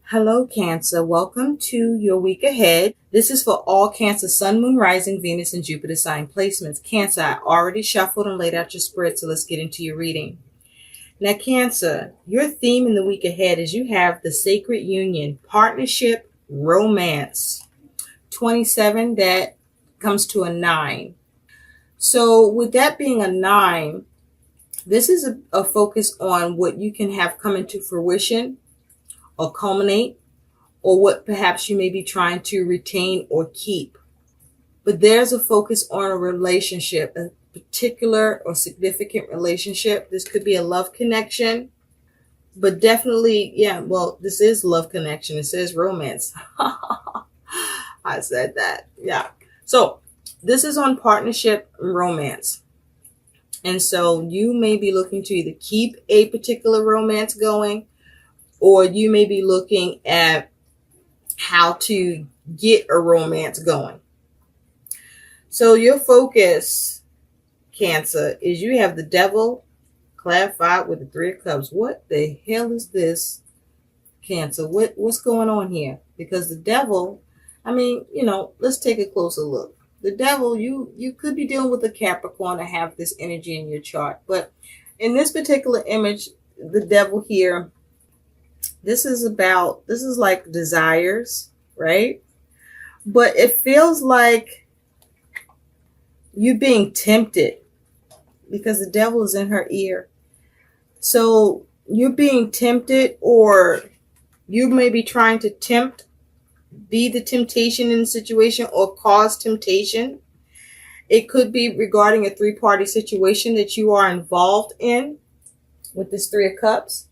Hello, Cancer. Welcome to your week ahead. This is for all Cancer, Sun, Moon, Rising, Venus, and Jupiter sign placements. Cancer, I already shuffled and laid out your spread, so let's get into your reading. Now, Cancer, your theme in the week ahead is you have the sacred union, partnership, romance. 27, that comes to a 9. So with that being a 9, this is a focus on what you can have come into fruition or culminate, or what perhaps you may be trying to retain or keep. But there's a focus on a relationship, a particular or significant relationship. This could be a love connection, but definitely, this is love connection. It says romance. I said that. Yeah. So this is on partnership and romance. And so you may be looking to either keep a particular romance going, or you may be looking at how to get a romance going. So your focus, Cancer, is you have the Devil clarified with the 3 of Cups. What the hell is this, Cancer? What's going on here? Because the Devil, let's take a closer look. The Devil, you could be dealing with a Capricorn to have this energy in your chart. But in this particular image, the Devil here, this is like desires, right? But it feels like you being tempted because the Devil is in her ear. So you're being tempted, or you may be trying to be the temptation in the situation or cause temptation. It could be regarding a 3-party situation that you are involved in with this 3 of Cups.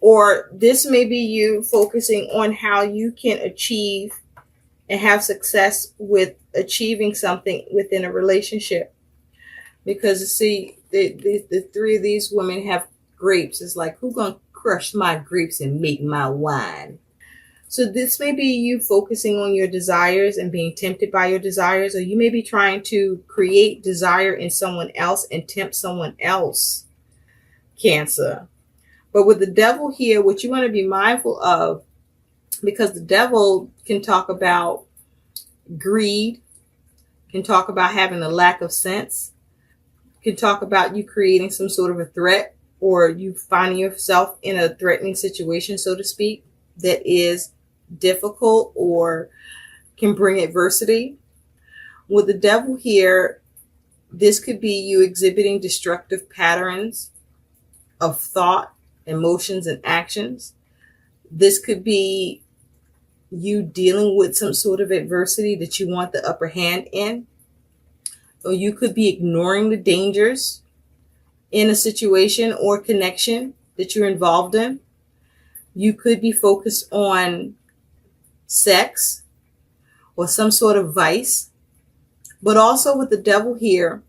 Or this may be you focusing on how you can achieve and have success with achieving something within a relationship. Because see, the 3 of these women have grapes. It's like, who's going to crush my grapes and make my wine? So this may be you focusing on your desires and being tempted by your desires, or you may be trying to create desire in someone else and tempt someone else, Cancer. But with the Devil here, what you want to be mindful of, because the Devil can talk about greed, can talk about having a lack of sense, can talk about you creating some sort of a threat, or you finding yourself in a threatening situation, so to speak, that is difficult or can bring adversity. With the Devil here, this could be you exhibiting destructive patterns of thought, emotions, and actions. This could be you dealing with some sort of adversity that you want the upper hand in, or you could be ignoring the dangers in a situation or connection that you're involved in. You could be focused on sex or some sort of vice. But also with the Devil here,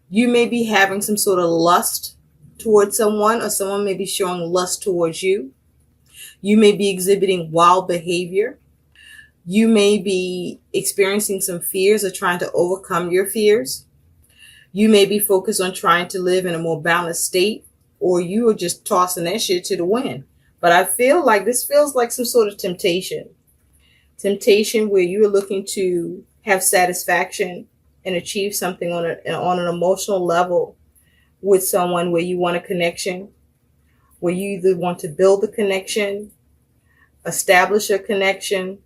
you may be having some sort of lust towards someone, or someone may be showing lust towards you. You may be exhibiting wild behavior. You may be experiencing some fears or trying to overcome your fears. You may be focused on trying to live in a more balanced state, or you are just tossing that shit to the wind. But I feel like this feels like some sort of temptation. Temptation where you are looking to have satisfaction and achieve something on an emotional level with someone, where you want a connection, where you either want to build a connection, establish a connection,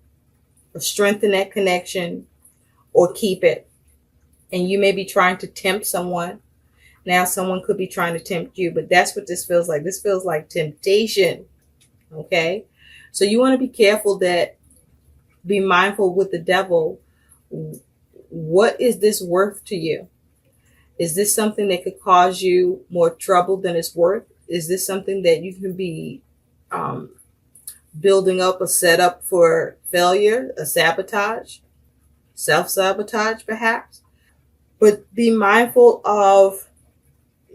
or strengthen that connection, or keep it. And you may be trying to tempt someone. Now someone could be trying to tempt you, but that's what this feels like. This feels like temptation. Okay? So you want to be careful be mindful with the Devil. What is this worth to you? Is this something that could cause you more trouble than it's worth? Is this something that you can be building up a setup for failure, a sabotage, self-sabotage perhaps? But be mindful of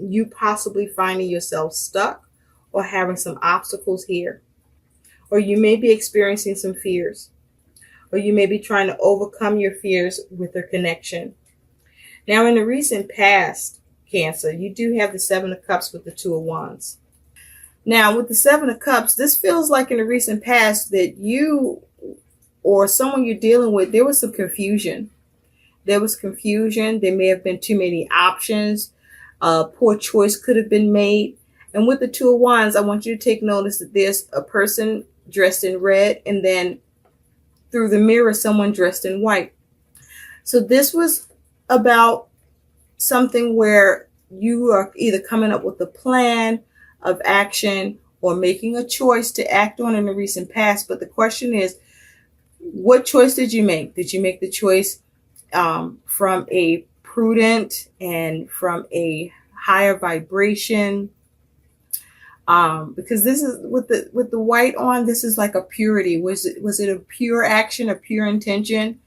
you possibly finding yourself stuck or having some obstacles here. Or you may be experiencing some fears. Or you may be trying to overcome your fears with a connection. Now, in the recent past, Cancer, you do have the 7 of Cups with the 2 of Wands. Now, with the Seven of Cups, this feels like in the recent past that you or someone you're dealing with, there was some confusion. There was confusion. There may have been too many options. Poor choice could have been made. And with the Two of Wands, I want you to take notice that there's a person dressed in red, and then through the mirror, someone dressed in white. So this was about something where you are either coming up with a plan of action or making a choice to act on in the recent past. But the question is, what choice did you make? Did you make the choice from a prudent and from a higher vibration? Because this is with the white on, this is like a purity. Was it a pure action, a pure intention?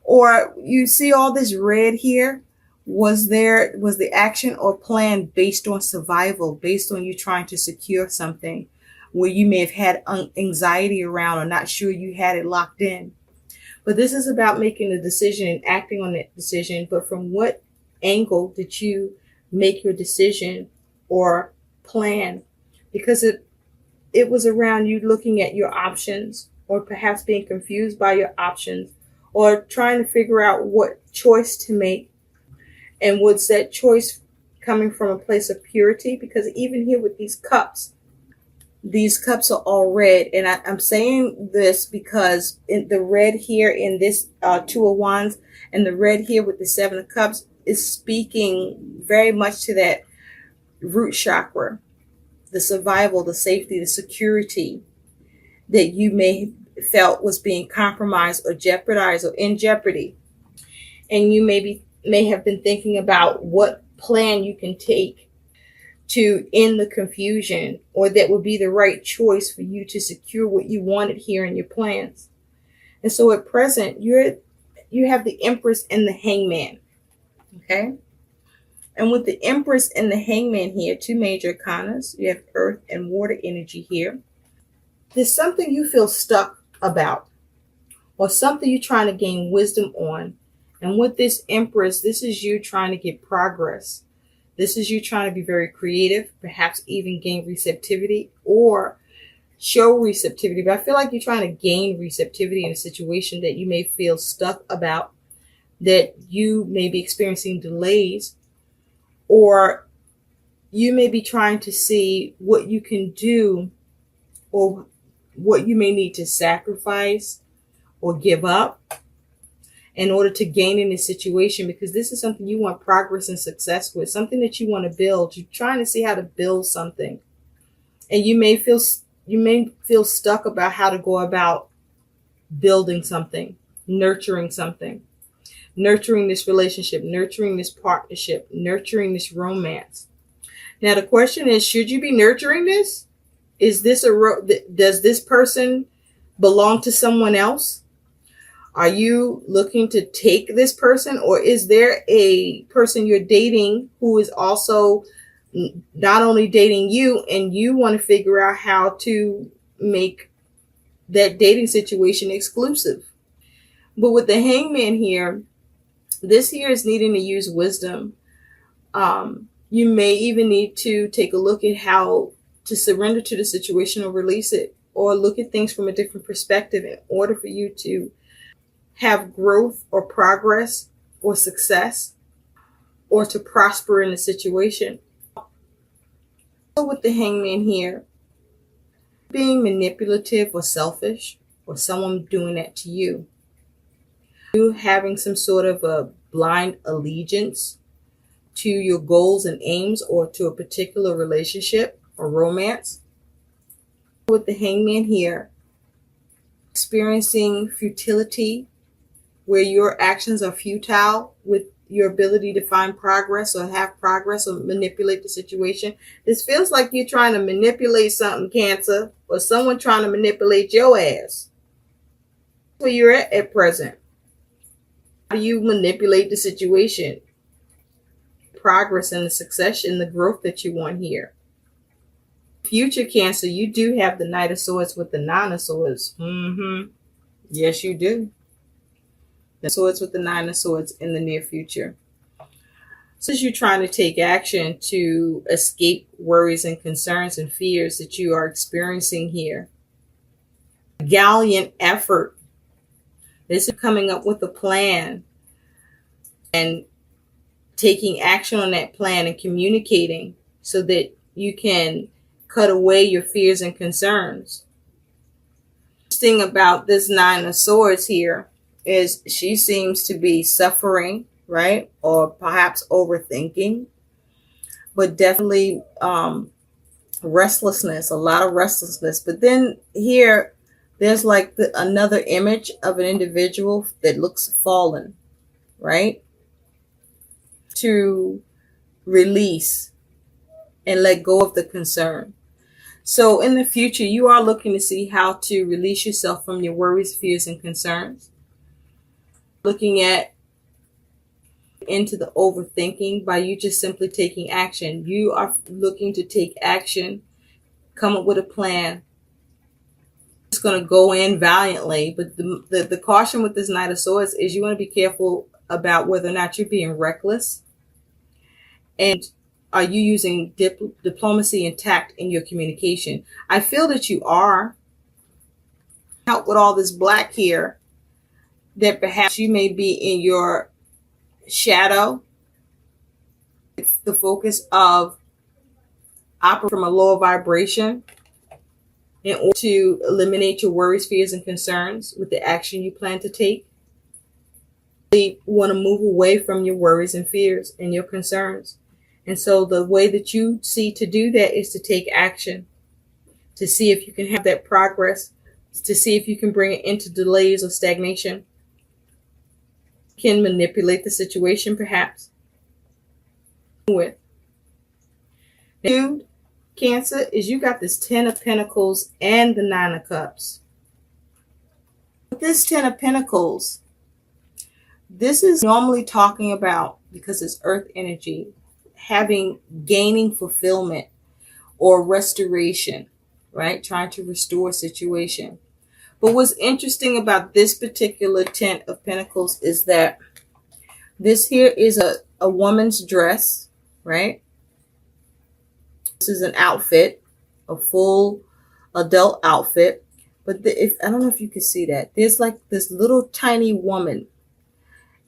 Or you see all this red here? Was the action or plan based on survival, based on you trying to secure something where you may have had anxiety around or not sure you had it locked in? But this is about making a decision and acting on that decision. But from what angle did you make your decision or plan? Because it was around you looking at your options, or perhaps being confused by your options, or trying to figure out what choice to make. And was that choice coming from a place of purity? Because even here with these cups are all red. And I'm saying this because in the red here in this Two of Wands and the red here with the Seven of Cups is speaking very much to that root chakra, the survival, the safety, the security that you may felt was being compromised or jeopardized or in jeopardy. And you may have been thinking about what plan you can take to end the confusion, or that would be the right choice for you to secure what you wanted here in your plans. And so at present, you have the Empress and the Hangman. Okay? And with the Empress and the Hangman here, two major arcanas, you have earth and water energy here. There's something you feel stuck about, or something you're trying to gain wisdom on. And with this Empress, this is you trying to get progress. This is you trying to be very creative, perhaps even gain receptivity or show receptivity. But I feel like you're trying to gain receptivity in a situation that you may feel stuck about, that you may be experiencing delays, or you may be trying to see what you can do or what you may need to sacrifice or give up in order to gain in this situation, because this is something you want progress and success with, something that you want to build. You're trying to see how to build something, and you may feel stuck about how to go about building something, nurturing something, nurturing this relationship, nurturing this partnership, nurturing this romance. Now the question is, should you be nurturing this? Is this does this person belong to someone else? Are you looking to take this person, or is there a person you're dating who is also not only dating you, and you want to figure out how to make that dating situation exclusive? But with the Hangman here, this here is needing to use wisdom. You may even need to take a look at how to surrender to the situation or release it, or look at things from a different perspective in order for you to have growth or progress or success, or to prosper in the situation. So with the Hangman here, being manipulative or selfish, or someone doing that to you, you having some sort of a blind allegiance to your goals and aims, or to a particular relationship or romance. With the Hangman here, experiencing futility, where your actions are futile with your ability to find progress or have progress or manipulate the situation. This feels like you're trying to manipulate something, Cancer, or someone trying to manipulate your ass. Where you're at present. How do you manipulate the situation? Progress and the success and the growth that you want here. Future Cancer, you do have the Knight of Swords with the Nine of Swords. Yes, you do. The Swords with the Nine of Swords in the near future. Since you're trying to take action to escape worries and concerns and fears that you are experiencing here. Gallant effort. This is coming up with a plan and taking action on that plan and communicating so that you can cut away your fears and concerns. The thing about this Nine of Swords here is she seems to be suffering, right? Or perhaps overthinking, but definitely restlessness, a lot of restlessness. But then here, there's like another image of an individual that looks fallen, right? To release and let go of the concern. So in the future, you are looking to see how to release yourself from your worries, fears, and concerns. Looking at into the overthinking by you just simply taking action. You are looking to take action, come up with a plan. It's going to go in valiantly, but the caution with this Knight of Swords is you want to be careful about whether or not you're being reckless, and are you using diplomacy and tact in your communication. I feel that you are. Out with all this black here, that perhaps you may be in your shadow, the focus of operating from a lower vibration in order to eliminate your worries, fears, and concerns with the action you plan to take. You want to move away from your worries and fears and your concerns. And so the way that you see to do that is to take action, to see if you can have that progress, to see if you can bring it into delays or stagnation. You can manipulate the situation perhaps. With Dude, Cancer, is you got this 10 of Pentacles and the 9 of Cups. With this 10 of Pentacles, this is normally talking about, because it's earth energy, gaining fulfillment or restoration, right? Trying to restore a situation. But what's interesting about this particular 10 of Pentacles is that this here is a woman's dress, right? This is an outfit, a full adult outfit. But I don't know if you can see that. There's like this little tiny woman,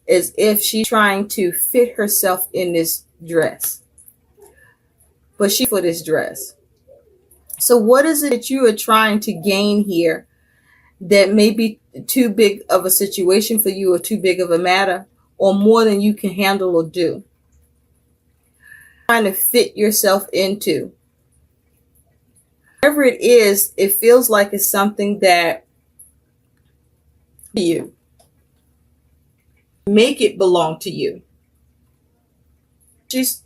as if she's trying to fit herself in this dress. But she for this dress. So what is it that you are trying to gain here that may be too big of a situation for you, or too big of a matter, or more than you can handle or do? Trying to fit yourself into. Whatever it is, it feels like it's something that you make it belong to you.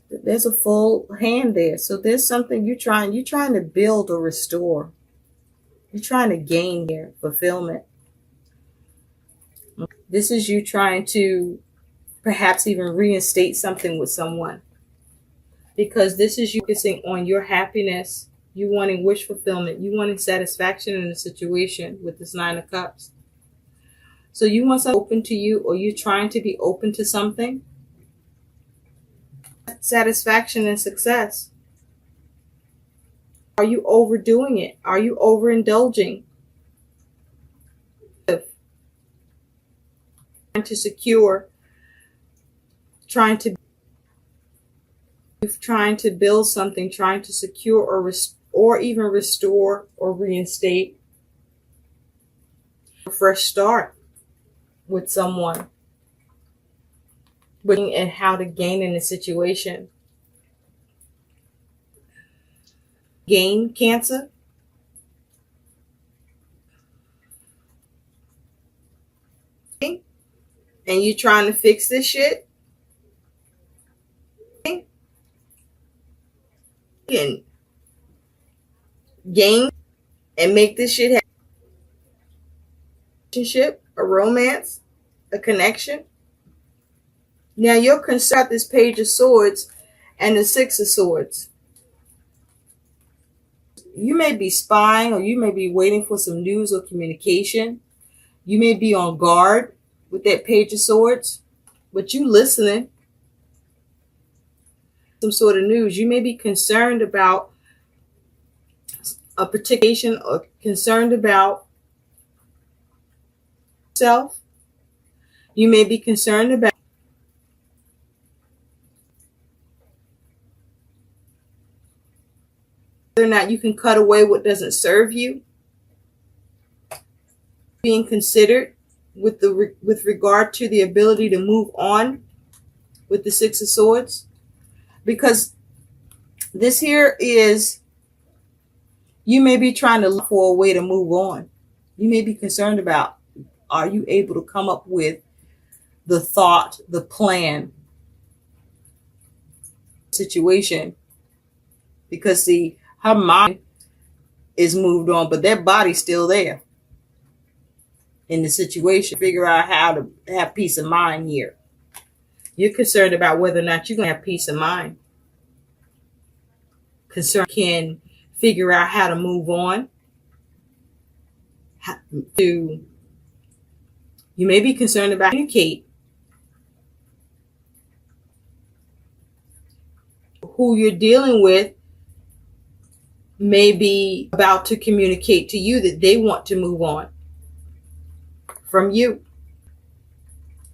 There's a full hand there. So there's something you're trying to build or restore. You're trying to gain here, fulfillment. This is you trying to perhaps even reinstate something with someone. Because this is you focusing on your happiness, you wanting wish fulfillment, you wanting satisfaction in a situation with this 9 of Cups. So you want something open to you, or you're trying to be open to something. Satisfaction and success. Are you overdoing it? Are you overindulging? Trying to build something, trying to secure or even restore or reinstate a fresh start with someone. Looking at how to gain in a situation. Gain, Cancer. And you trying to fix this shit. And gain and make this shit happen. Relationship, a romance, a connection. Now you're concerned about this Page of Swords and the 6 of Swords. You may be spying, or you may be waiting for some news or communication. You may be on guard with that Page of Swords, but you listening. some sort of news. You may be concerned about a particular or concerned about self. You may be concerned about whether or not you can cut away what doesn't serve you. Being considered with regard to the ability to move on with the Six of Swords, because this here is, you may be trying to look for a way to move on. You may be concerned about, are you able to come up with the thought, the plan, situation? Because see, her mind is moved on, but their body's still there in the situation. Figure out how to have peace of mind here. You're concerned about whether or not you're going to have peace of mind. Concern can figure out how to move on. You may be concerned about communicate. Who you're dealing with may be about to communicate to you that they want to move on from you.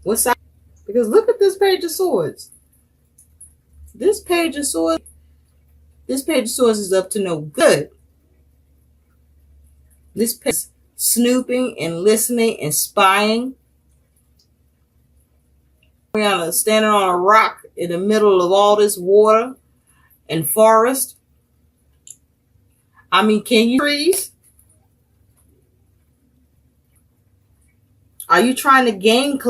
What's that? Because look at this Page of Swords. This Page of Swords is up to no good. This page is snooping and listening and spying. We're standing on a rock in the middle of all this water and forest. I mean, can you trees? Are you trying to gain?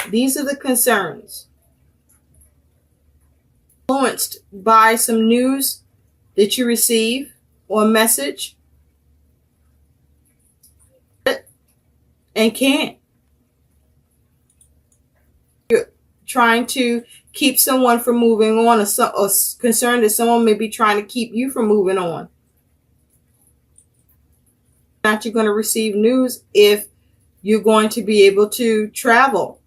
These are the concerns. Influenced by some news that you receive or a message and can't. You're trying to keep someone from moving on, or concerned that someone may be trying to keep you from moving on. Not you're going to receive news if you're going to be able to travel.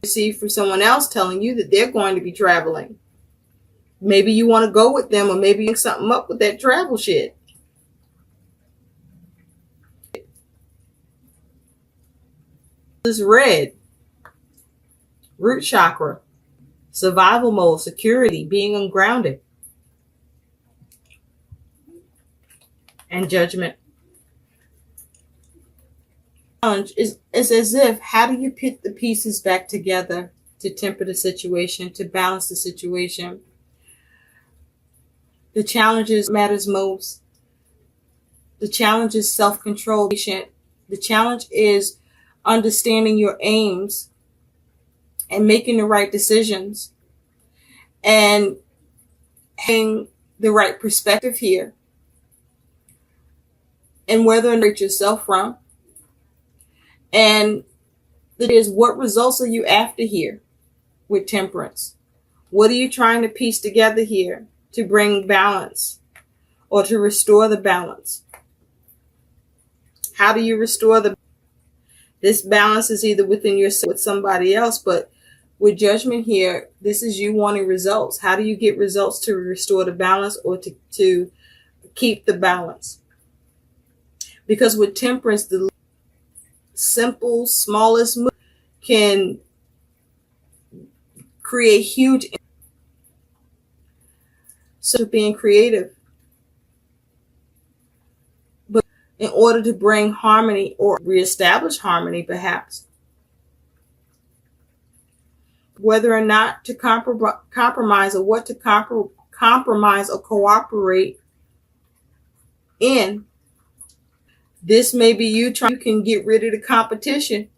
Receive from someone else telling you that they're going to be traveling. Maybe you want to go with them, or maybe you something up with that travel shit. This is red. Root chakra. Survival mode, security, being ungrounded. And Judgment. Challenge is as if, how do you put the pieces back together to temper the situation, to balance the situation? The challenges matters most. The challenge is self-control. The challenge is understanding your aims and making the right decisions and having the right perspective here, and whether or not yourself from. And that is, what results are you after here with Temperance? What are you trying to piece together here to bring balance or to restore the balance? How do you restore this balance? Is either within yourself, with somebody else, but with Judgment here, this is you wanting results. How do you get results to restore the balance, or to keep the balance? Because with Temperance, the simple, smallest move can create huge. So being creative, but in order to bring harmony or reestablish harmony, perhaps, whether or not to compromise, or what to compromise or cooperate in. This may be you trying, you can get rid of the competition,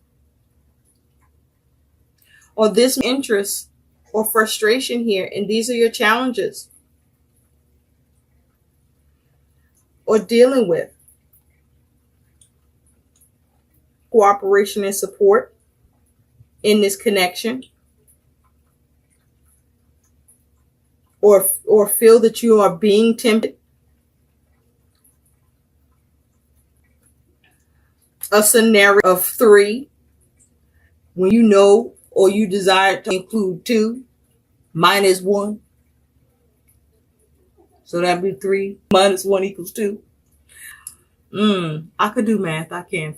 or this interest or frustration here. And these are your challenges, or dealing with cooperation and support in this connection, or feel that you are being tempted. A scenario of 3, when you know or you desire to include 2, minus 1. So that'd be 3 minus 1 equals 2. I could do math. I can.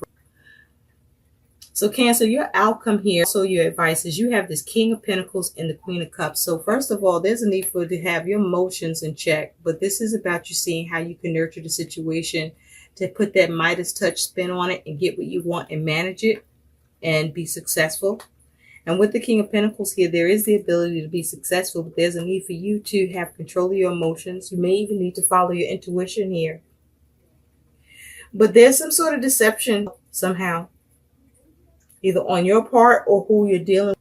So Cancer, your outcome here, so your advice is you have this King of Pentacles and the Queen of Cups. So first of all, there's a need for you to have your emotions in check. But this is about you seeing how you can nurture the situation to put that Midas touch spin on it and get what you want and manage it and be successful. And with the King of Pentacles here, there is the ability to be successful, but there's a need for you to have control of your emotions. You may even need to follow your intuition here. But there's some sort of deception somehow, either on your part or who you're dealing with.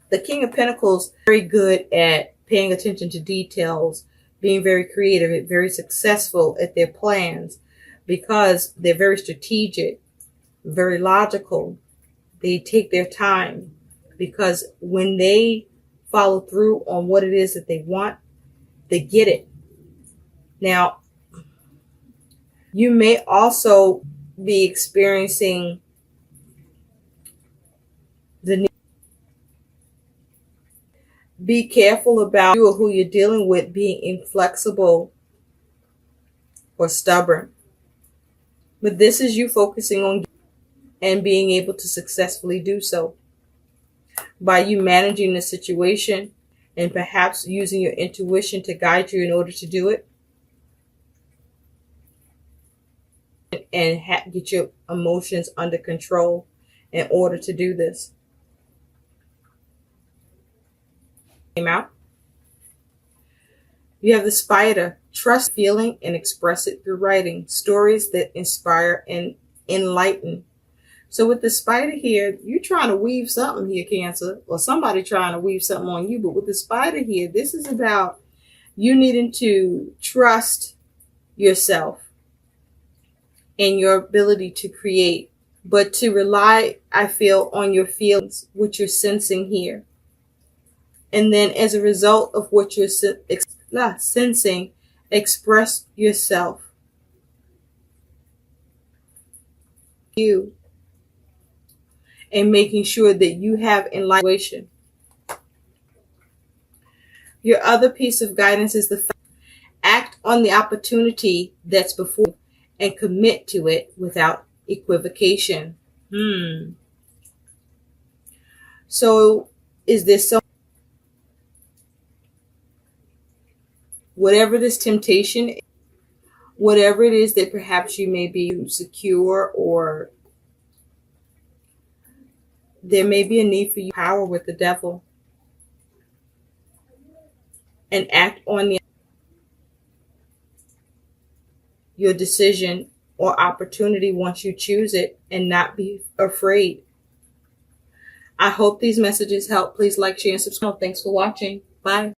The King of Pentacles is very good at paying attention to details, being very creative, very successful at their plans because they're very strategic, very logical. They take their time because when they follow through on what it is that they want, they get it. Now, you may also be experiencing the need. Be careful about you or who you're dealing with being inflexible or stubborn. But this is you focusing on and being able to successfully do so by you managing the situation and perhaps using your intuition to guide you in order to do it and get your emotions under control in order to do this. Came out. You have the Spider. Trust feeling and express it through writing. Stories that inspire and enlighten. So with the Spider here, you're trying to weave something here, Cancer, or somebody trying to weave something on you. But with the Spider here, this is about you needing to trust yourself and your ability to create, but to rely, I feel, on your feelings, what you're sensing here. And then as a result of what you're sensing, express yourself. You. And making sure that you have enlightenment. Your other piece of guidance is the fact, act on the opportunity that's before you and commit to it without equivocation. So is there so whatever this temptation, whatever it is that perhaps you may be secure, or there may be a need for you to power with the devil and act on your decision or opportunity once you choose it and not be afraid. I hope these messages help. Please like, share, and subscribe. Thanks for watching. Bye.